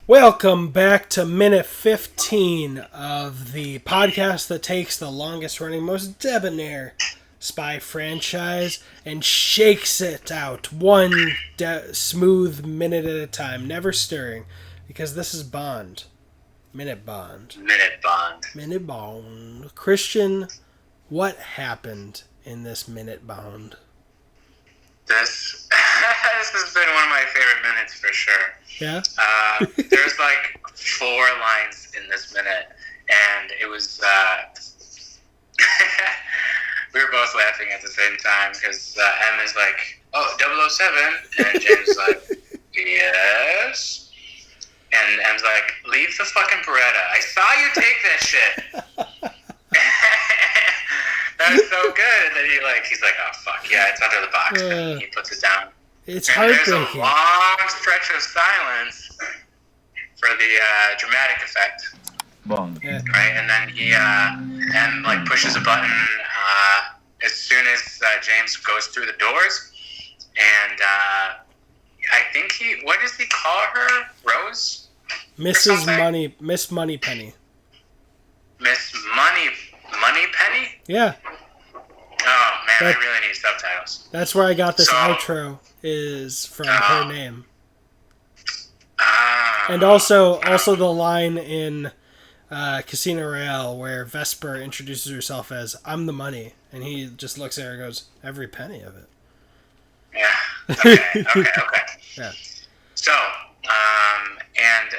Welcome back to minute 15 of the podcast that takes the longest running, most debonair spy franchise and shakes it out one smooth minute at a time, never stirring, because this is Bond. Minute Bond. Minute Bond. Christian, what happened in this Minute Bond? This has been one of my favorite minutes for sure. Yeah? There's like 4 lines in this minute, and it was, we were both laughing at the same time, because M is like, oh, 007, and James is like, yes, and M's like, leave the fucking Beretta, I saw you take that shit. That was so good, and then he's like, oh fuck, yeah, it's under the box, and he puts it down. It's and heartbreaking. There's a long stretch of silence for the dramatic effect. Bond. Yeah. Right, and then he M like pushes a button as soon as James goes through the doors, and I think what does he call her? Rose? Miss Moneypenny. Miss Moneypenny? Yeah. Oh man, I really need subtitles. That's where I got this outro, is from her name. And also the line in Casino Royale where Vesper introduces herself as, I'm the money, and he just looks at her and goes, every penny of it. Yeah. Okay. Yeah. So, and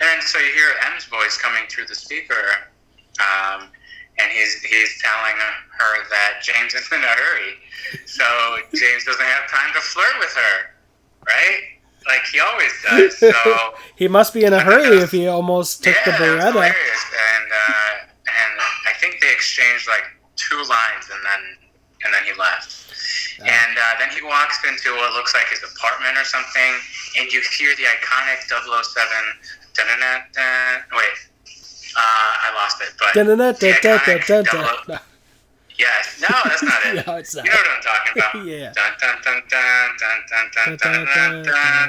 then so you hear M's voice coming through the speaker, and he's telling her that James is in a hurry, so James doesn't have time to flirt with her, right? Like he always does. So he must be in a hurry if he almost took the Beretta. That's hilarious. And I think they exchanged like 2 lines, and then he left. And then he walks into what looks like his apartment or something, and you hear the iconic 007. Wait, I lost it. But yes, no, that's not it. No, it's not. You know what I'm talking about? Yeah. Dun, dun, dun, dun, dun, dun,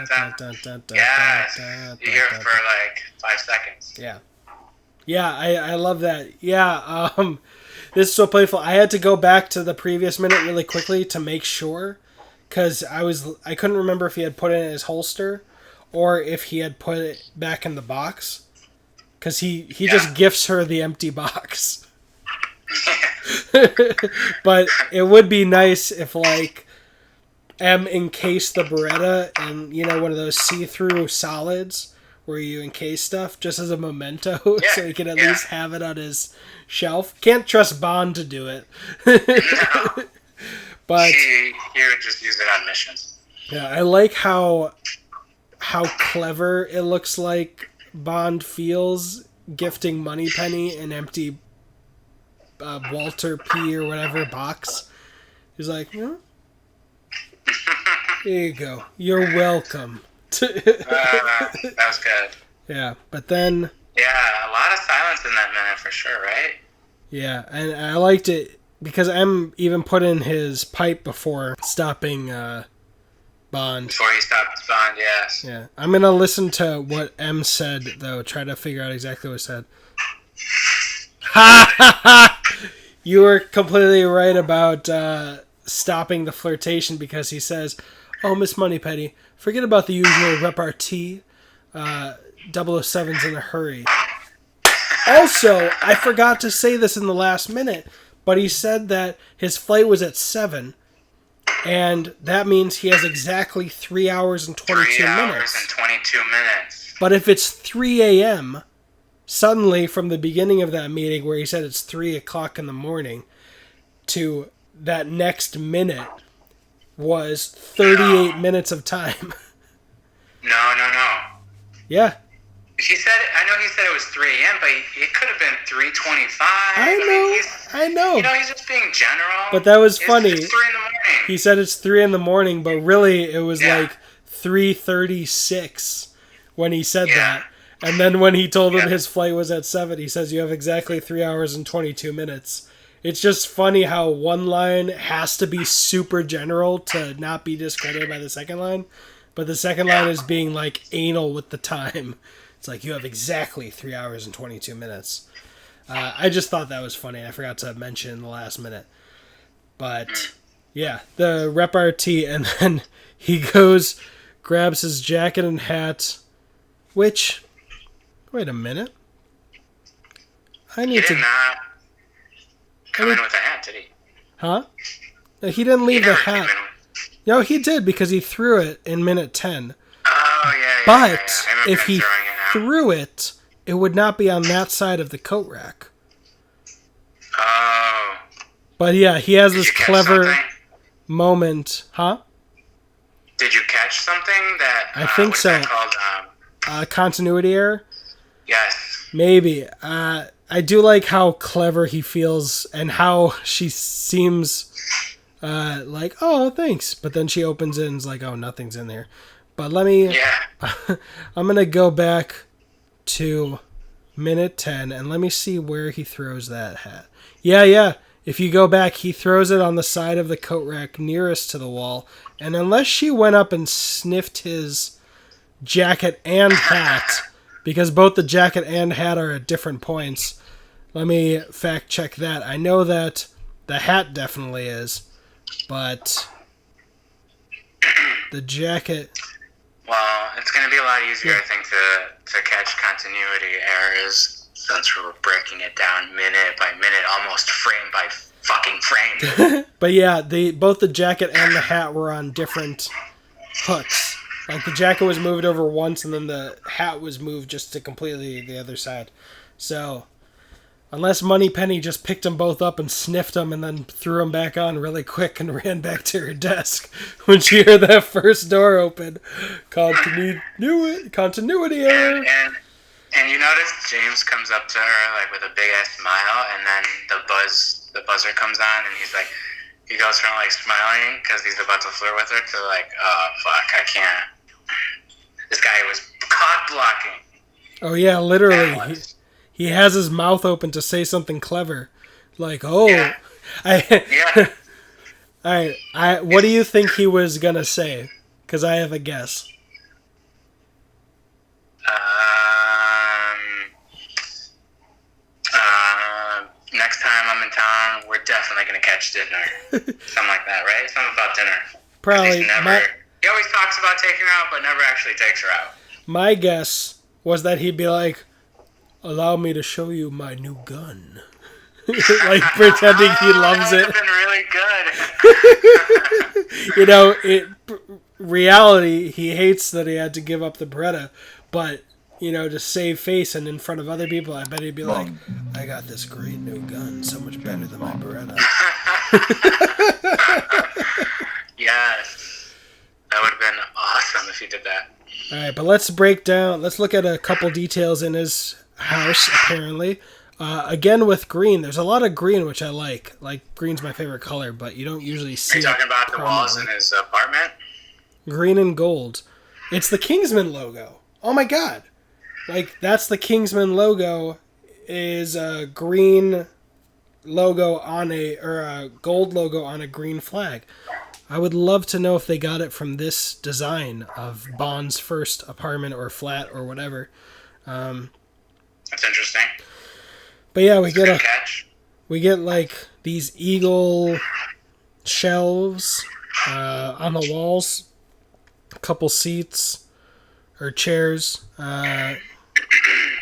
dun, dun, dun, dun. Yes, you hear it for like 5 seconds. Yeah, I love that. Yeah, this is so playful. I had to go back to the previous minute really quickly to make sure, because I couldn't remember if he had put it in his holster or if he had put it back in the box, because he just gifts her the empty box. But it would be nice if like M encased the Beretta in one of those see-through solids where you encase stuff just as a memento, so he can at least have it on his shelf. Can't trust Bond to do it. No. But he would just use it on missions. Yeah, I like how clever it looks like Bond feels gifting Moneypenny an empty Walter P. or whatever box. He's like, here you go. You're welcome. That was good. Yeah, but then... Yeah, a lot of silence in that minute for sure, right? Yeah, and I liked it because M even put in his pipe before stopping Bond. Before he stopped Bond, yes. Yeah, I'm going to listen to what M said, though, try to figure out exactly what he said. Ha ha ha! You were completely right about stopping the flirtation, because he says, oh, Miss Moneypenny, forget about the usual repartee. 007's in a hurry. Also, I forgot to say this in the last minute, but he said that his flight was at 7, and that means he has exactly 3 hours and 22 minutes. 3 hours and 22 minutes. But if it's 3 a.m., suddenly from the beginning of that meeting where he said it's 3 o'clock in the morning to that next minute was 38 minutes of time. No. Yeah. I know he said it was 3 a.m., but it could have been 3:25. I know. He's just being general. But that was funny. It's 3 in the morning. He said it's 3 in the morning, but really it was like 3:36 when he said that. And then when he told him his flight was at 7, he says you have exactly 3 hours and 22 minutes. It's just funny how one line has to be super general to not be discredited by the second line. But the second line is being, like, anal with the time. It's like, you have exactly 3 hours and 22 minutes. I just thought that was funny. I forgot to mention in the last minute. But, yeah, the repartee, and then he goes, grabs his jacket and hat, which, wait a minute. He did not come in with a hat, did he? Huh? No, he didn't leave the hat. No, he did, because he threw it in minute 10. Oh, yeah. But if he threw it, it would not be on that side of the coat rack. Oh. But yeah, he has this clever moment. Huh? Did you catch something that... I think so. What's that called? Continuity error? Yes. Maybe. I do like how clever he feels and how she seems like, oh, thanks. But then she opens it and is like, oh, nothing's in there. But let me... Yeah. I'm going to go back to minute 10 and let me see where he throws that hat. Yeah. If you go back, he throws it on the side of the coat rack nearest to the wall. And unless she went up and sniffed his jacket and hat, because both the jacket and hat are at different points, let me fact check that. I know that the hat definitely is, but the jacket... Well, it's going to be a lot easier, I think, to catch continuity errors since we're breaking it down minute by minute, almost frame by fucking frame. But yeah, both the jacket and the hat were on different hooks. Like the jacket was moved over once, and then the hat was moved just to completely the other side. So, unless Moneypenny just picked them both up and sniffed them and then threw them back on really quick and ran back to her desk when she heard that first door open. Continuity error. And you notice James comes up to her like with a big ass smile, and then the buzzer comes on, and he goes from like smiling because he's about to flirt with her to like, oh fuck, I can't. This guy was cock blocking. Oh yeah, literally. He has his mouth open to say something clever. Like, oh. Yeah. Alright, what do you think he was gonna say? Because I have a guess. Next time I'm in town, we're definitely gonna catch dinner. Something like that, right? Something about dinner. Probably. He always talks about taking her out, but never actually takes her out. My guess was that he'd be like, allow me to show you my new gun. Like pretending he loves it. That would have been really good. Reality, he hates that he had to give up the Beretta, but, to save face and in front of other people, I bet he'd be like, I got this great new gun, so much better than my Beretta. Yes. That would have been awesome if he did that. Alright, but let's look at a couple details in his house, apparently. Again with green, there's a lot of green, which I like. Like, green's my favorite color, but you don't usually see it. Are you talking about the walls in his apartment? Green and gold. It's the Kingsman logo. Oh my god. Like, that's the Kingsman logo, is a green logo or a gold logo on a green flag. I would love to know if they got it from this design of Bond's first apartment or flat or whatever. That's interesting. But yeah, we get like these eagle shelves on the walls, a couple seats or chairs, a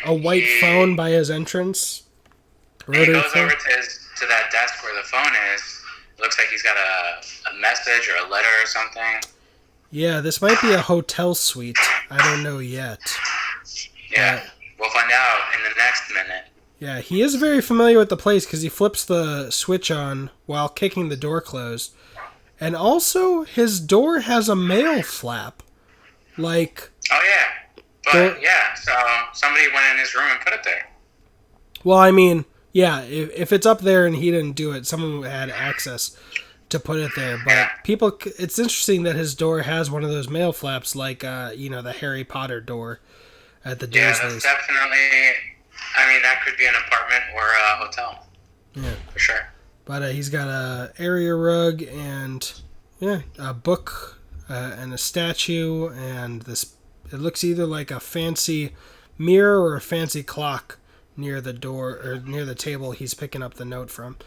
white phone by his entrance. He goes over to that desk where the phone is. Looks like he's got a message or a letter or something. Yeah, this might be a hotel suite. I don't know yet. Yeah, we'll find out in the next minute. Yeah, he is very familiar with the place because he flips the switch on while kicking the door closed. And also, his door has a mail flap. Like... Oh, yeah. But, so somebody went in his room and put it there. Well, I mean... Yeah, if it's up there and he didn't do it, someone had access to put it there. But it's interesting that his door has one of those mail flaps, like the Harry Potter door at the Dursleys. Yeah, that's definitely. I mean, that could be an apartment or a hotel. Yeah, for sure. But he's got a area rug and a book and a statue, and this. It looks either like a fancy mirror or a fancy clock near the door or near the table he's picking up the note from.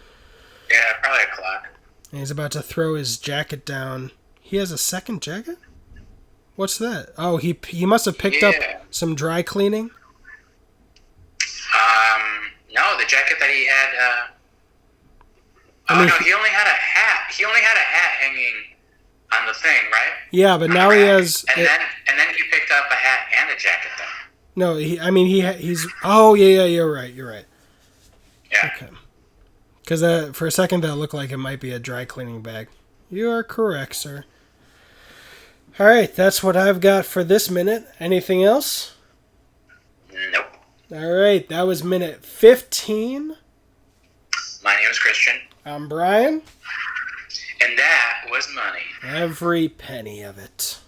Yeah, probably a clock. And he's about to throw his jacket down. He has a second jacket? What's that? Oh, he must have picked up some dry cleaning. No, the jacket that he had. No, he only had a hat. He only had a hat hanging on the thing, right? Yeah, but now he has. And then he picked up a hat and a jacket. Then. No, he's. Oh yeah, you're right. Yeah. Okay. Because for a second that looked like it might be a dry cleaning bag. You are correct, sir. All right, that's what I've got for this minute. Anything else? Nope. All right, that was minute 15. My name is Christian. I'm Brian. And that was money. Every penny of it.